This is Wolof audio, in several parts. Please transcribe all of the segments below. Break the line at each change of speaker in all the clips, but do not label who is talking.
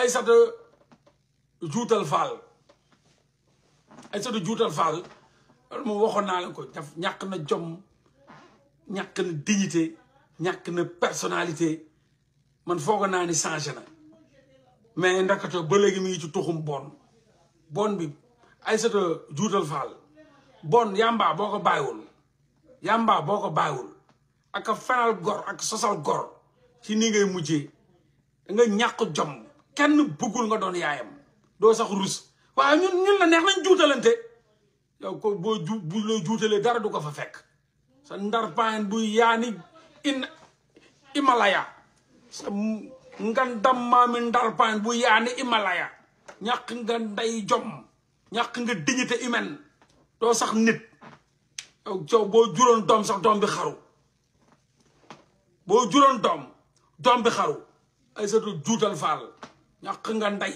Aïchatou juutal Fall Aïchatou juutal Fall loolu moom waxoon naa leen ko daf ñàkk na jom ñàkk na dignité ñàkk na personnalité man foog naa ni changé na mais ndakato ba léegi mi ngi ci tuxum bon bi Aïchatou juutal Fall bon yamba boo ko bàyyiwul ak fenal gor ak sosal gor ci ni ngay mujjee nga ñàkk jom kenn bëggul nga doon yaayam doo sax rus waaye ñun la neex nañ juutalante yow ko boo bu la juutalee dara du ko fa fekk sa ndar paan bu yaani Himalaya sa ngandam maami ndar paan bu yaani Himalaya ñàkk nga nday jom ñàkk nga dignité humaine doo sax nit yow boo juróon doom sax doom bi xaru boo juróon doom bi xaru Aïchatou juutal Fall ñàkk nga nday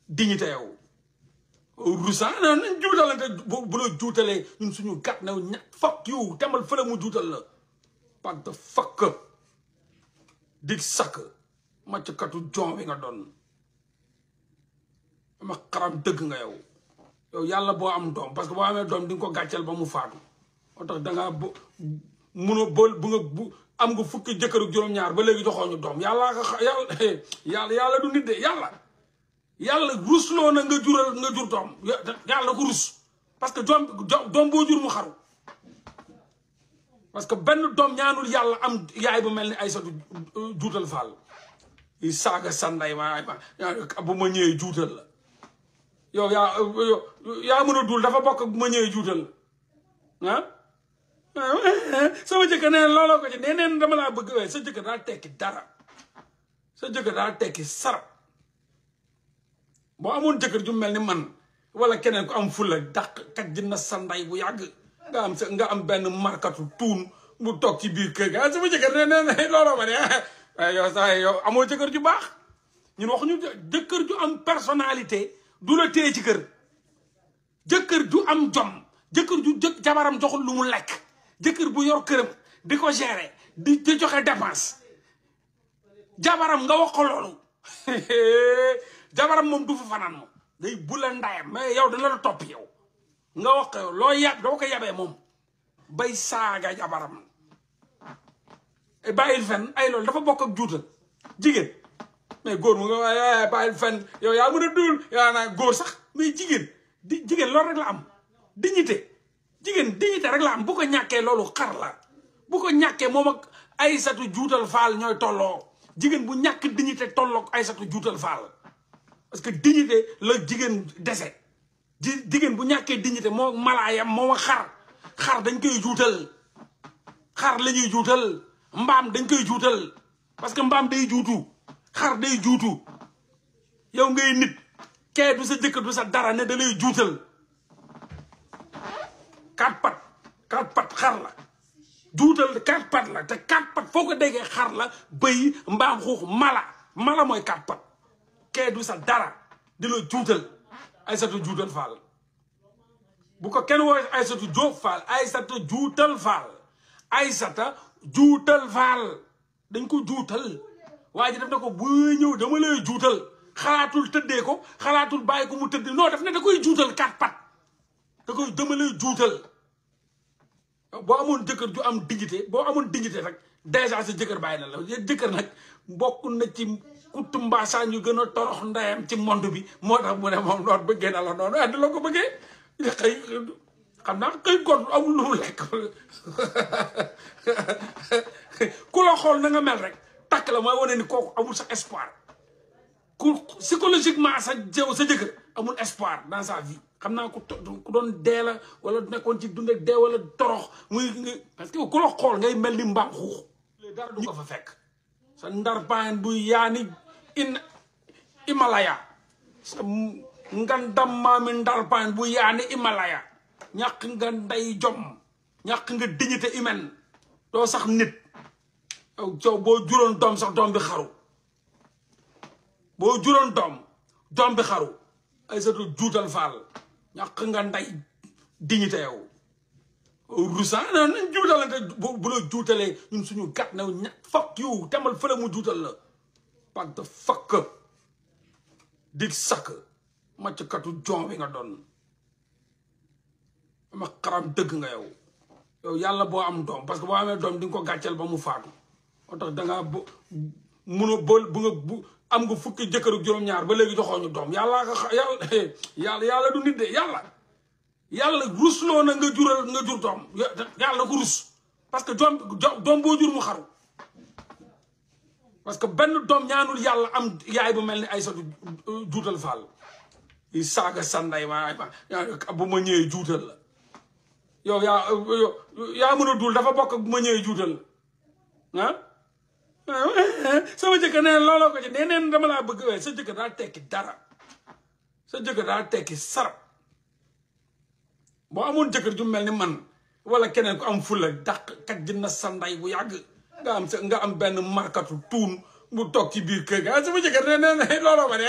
dignité yow rusa nañ juutalante bu la juutalee ñun suñu gàtt na fuck you temal fële mu juutal la pak de fuck dig sakk màcckatu jon bi nga doon ma xaram dëgg nga yow yàlla boo am doom parce que boo amee doom di nga ko gàcceel ba mu faatu moo tax dangaa munoo bu am nga fukki jëkkër ak juróom-ñaar ba léegi joxoo ñu doom yàlla du nit de yàlla rusloo na nga jur doom yàlla ko rus parce que doom boo jur mu xaru parce que benn doom ñaanul yàlla am yaay bu mel ni Aïchatou juutal Fall yi saaga sanday bu ma ñëwee juutal la yow yaa mën a dul dafa bokk bu ma ñëwee juutal la sama jëkkër nee looloo ko ci nee dama laa bëgg wee sa jëkkër daa tekki dara sa jëkkër daa tekki sarab boo amoon jëkkër ju mel ni man wala keneen ko am fulla dàq kat dina sa nday bu yàgg nga am benn markatu tuun mu toog ci biir kër ga sama jëkkër nee looloo ma ne yow amoo jëkkër ju baax ñun waxuñu jëkkër ju am personnalité du la téye ci kër jëkkër ju am jom jëkkër ju jabaram joxul lu mu lekk jëkkër bu yor këram di ko gérer di joxe dépense jabaram nga wax ko loolu jabaram moom du fa fanaan moom day bula ndayam mais yow dana la topp yow nga wax ko yow loo doo ko yabee moom bay saaga jabaram bàyyil fen ay loolu dafa bokk ak juutal jigéen mais góor mu nga waaye bàyyil fen yow yaa mën a dul yaa naa góor sax mais jigéen loolu rek la am dignité jigéen dignité rek la am bu ko ñàkkee loolu xar la bu ko ñàkkee moom ak Aïchatou juutal Fall ñooy tolloo jigéen bu ñàkk dignité tolloog Aïchatou juutal Fall parce que dignité la jigéen dese jigéen bu ñàkkee dignité moo malaayam moo xar dañ koy juutal xar la ñuy juutal mbaam dañ koy juutal parce que mbaam day juutu xar day juutu yow ngay nit kee du sa jëkkër du sa dara ne da lay juutal quatre pat xar la juutal quatre pat la te quatre pat foo ko déggee xar la bëy mbaam xuux mala mooy quatre pat kee du sa dara di la juutal Aïchatou juutal Fall bu ko kenn woowe Aïchatou Diop Fall Aïchatou juutal Fall Aïchatou juutal Fall dañ ko juutal waa ji def na ko bu ñëw dama lay juutal xalaatul tëddee ko xalaatul bàyyi ko mu tëdd non daf ne da koy juutal quatre pat da koy dama lay juutal boo amoon jëkkër ju am dignité boo amoon dignité rek dèjà sa jëkkër bàyyi na la jëkkër nag bokk na ci kuttu mbaasaan yu gën a torox ndeyam ci monde bi moo tax mu ne moom noonu bëggee na la noonu di la ko bëggee xëy xam naa xëy gon amul lu mu lekk ku la xool na nga mel rek takk la mooy wane ni kooku amul sax espoir ku psychologiquement sa jëkkër amul espoir dans sa vie xam naa ku doon dee la wala nekkoon ci dund ak dee wala torox muy parce que ku la xool ngay mel ni mbaam xuux dara du ko fa fekk sa ndar paan bu yaani Himalaya sa ngandam maami ndar paan bu yaani Himalaya ñàkk nga nday jom ñàkk nga dignité humaine doo sax nit yow boo juróon doom sax doom bi xaru boo juróon doom bi xaru Aïchatou juutal Fall ñàkk nga nday dignité yow rusa nañ juutalante bu la juutalee ñun suñu gàtt na fuck you temal fële mu juutal la pak de fuck dig sakk màcckatu jon bi nga doon ma xaram dëgg nga yow yàlla boo am doom parce que boo amee doom di nga ko gàcceel ba mu faatu moo tax dangaa mun a bool bu am nga fukki jëkkër ak juróom-ñaar ba léegi joxoo ñu doom yàlla du nit de yàlla rusloo na nga jur doom yàlla ko rus parce que doom boo jur mu xaru parce que benn doom ñaanul yàlla am yaay bu mel ni Aïchatou juutal Fall yi saaga sanday bu ma ñëwee juutal la yow yaa mën a dul dafa bokk ak bu ma ñëwee juutal la sama jëkkër neen looloo ko ci neen dama laa bëgg sa jëkkër daa tekki dara sa jëkkër daa tekki sarab boo amoon jëkkër ju mel ni man wala keneen ko am fulla dàq kat dina sanday bu yàgg nga am benn markatu tuun bu toog ci biir kër ga sama jëkkër neen looloo ko de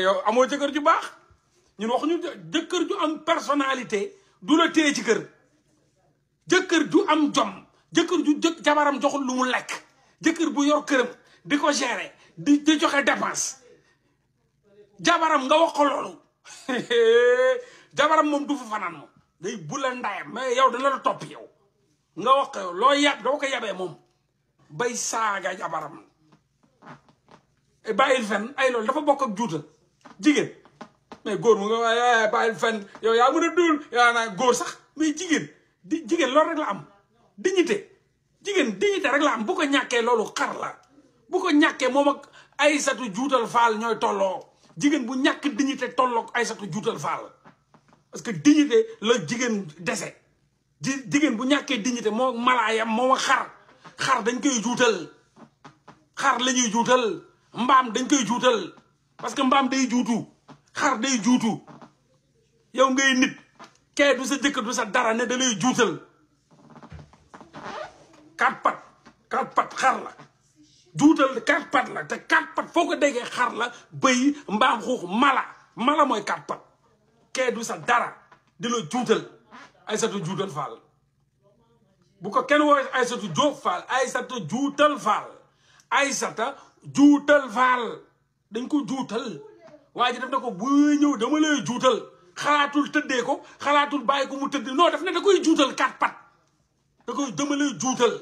yow amoo jëkkër ju baax ñun waxuñu jëkkër ju am personnalité du la téye ci kër jëkkër ju am jom jëkkër ju jabaram joxul lu mu lekk jëkkër bu yor këram di ko gérer di joxe dépense jabaram nga wax ko loolu jabaram moom du fa fanaan moom day bula ndayam mais yow dana la topp yow nga wax ko loo yab doo ko yabee moom bay saaga jabaram bàyyil fen ay loolu dafa bokk ak juutal jigéen mais góor mu nga waaye bàyyil fen yow yaa mën a dul yaa naa góor sax mais jigéen loolu rek la am dignité jigéen dignité rek la am bu ko ñàkkee loolu xar la bu ko ñàkkee moom ak Aïchatou juutal Fall ñooy tolloo jigéen bu ñàkk dignité tolloog Aïchatou juutal Fall parce que dignité la jigéen dese jigéen bu ñàkkee dignité moo malaayam moom ak xar dañ koy juutal xar la ñuy juutal mbaam dañ koy juutal parce que mbaam day juutu xar day juutu yow ngay nit kee du sa jëkkër du sa dara ne da lay juutal quatre pat xar la juutal quatre pat la te quatre pat foo ko déggee xar la bëy mbaam xuux mala mooy quatre pat kee du sa dara di la juutal Aïchatou juutal Fall bu ko kenn woowe Aïchatou Diop Fall Aïchatou juutal Fall Aïchatou juutal Fall dañ ko juutal waa ji def na ko bu ñëw dama lay juutal xalaatul tëddee ko xalaatul bàyyi ko mu tëdd non daf ne da koy juutal quatre pat da koy dama lay juutal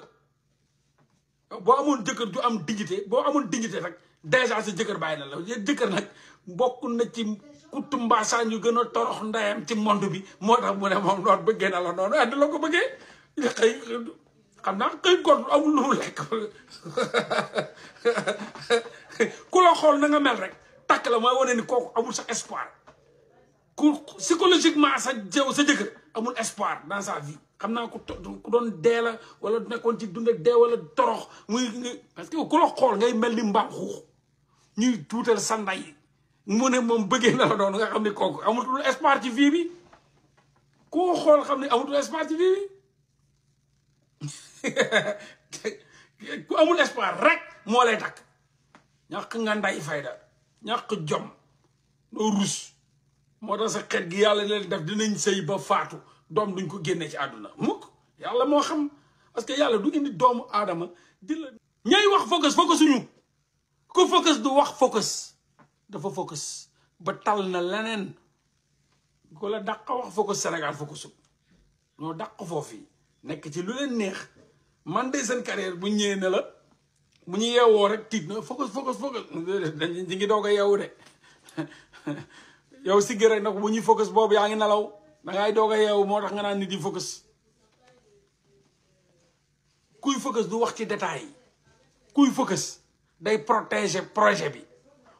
boo amoon jëkkër ju am dignité boo amoon dignité rek dèjà sa jëkkër bàyyi na la jëkkër nag bokk na ci kuttu mbaasaan yu gën a torox ndeyam ci monde bi moo tax mu ne moom noonu bëggee na la noonu addi la ko bëggee xëy xam naa xëy kon amul lu mu lekk ku la xool na nga mel rek takk la mooy wane ni kooku amul sax espoir ku psychologiquement sa jëkkër amul espoir dans sa vie xam naa ku doon dee la wala nekkoon ci dund ak dee wala torox muy parce que ku la xool ngay mel ni mbaam xuux ñuy tuutal sa ndey mu ne moom bëggee na la doon nga xam ne kooku amatul espoir ci vie bi koo xool xam ne amatul espoir ci vie bi ku amul espoir rek moo lay takk ñàkk nga nday fayda ñàkk jom doo rus moo tax sa xeet gi yàlla leen def dinañ sëy ba faatu doom duñ ko génne ci àdduna mukk yàlla moo xam parce que yàlla du indi doomu aadama di la ñay wax focus suñu ku focus du wax focus dafa focus ba tal na leneen ko la dàq wax focus Sénégal focusul ñoo dàq foofu yi nekk ci lu leen neex man de seen carrière bu ñëwee ne la bu ñu yeewoo rek tiit na focus dañ ngi doog a yeewu de yow si gërëm nag bu ñuy focus boobu yaa ngi nelaw dangay doog a yeewu moo tax nga naan nit yi focus kuy focus du wax ci détails yi kuy focus day protéger projet bi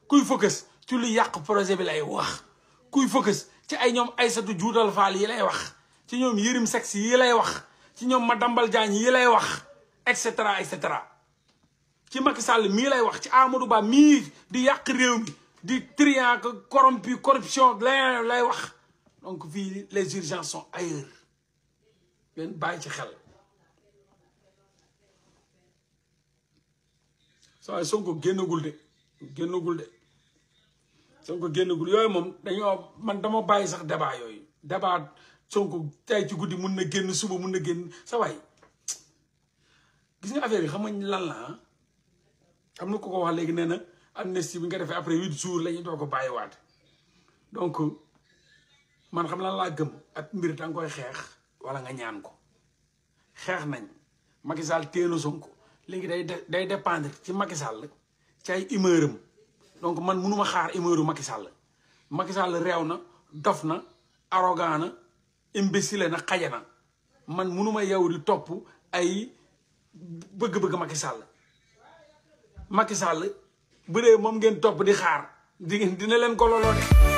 kuy focus ci lu yàq projet bi lay wax kuy focus ci ay ñoom Aïchatou juutal Fall yi lay wax ci ñoom Yérim Seck yi lay wax ci ñoom Madambal Diagne yi lay wax et cetera ci Macky Sall mii lay wax ci Amadou Ba mii di yàq réew mi di triant corruption lay wax donc fii les urgences sont ailleurs leen bàyyi ci xel saa Sonko génnagul de Sonko génnagul yooyu moom dañoo man dama bàyyi sax débat yooyu débat Sonko tey ci guddi mun na génn suba mun na génn sa waay gis nga affaire yi xam nga lan la am na ko wax léegi nee na amnistie bi nga defee après 8 jours la ñuy doog ko bàyyiwaat donc man xam lan laa gëm ak mbir danga koy xeex wala nga ñaan ko xeex nañ Macky Sall téye na Sonko léegi day dépendre ci Macky Sall ci ay humeuram donc man mënuma xaar humeuru Macky Sall réew na dof na arrogant na imbécile na xaja na man mënuma yow di topp ay bëgg-bëgg Macky Sall bu dee moom ngeen topp di xaar dina leen ko looloo de